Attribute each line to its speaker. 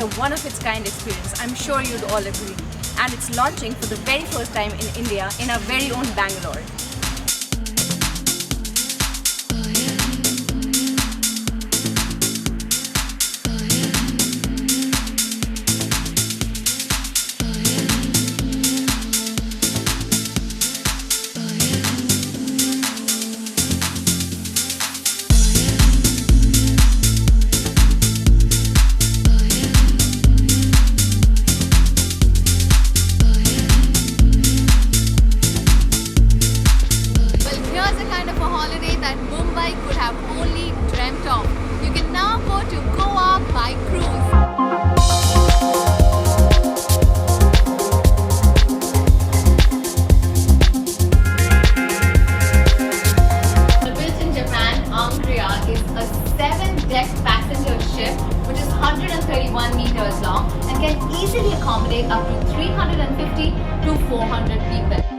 Speaker 1: a one-of-its-kind experience. I'm sure you'd all agree. And it's launching for the very first time in India in our very own Bangalore.
Speaker 2: That Mumbai could have only dreamt of. You can now go to Goa by cruise. Built in Japan, Angria is a 7-deck passenger ship which is 131 meters long and can easily accommodate up to 350 to 400 people.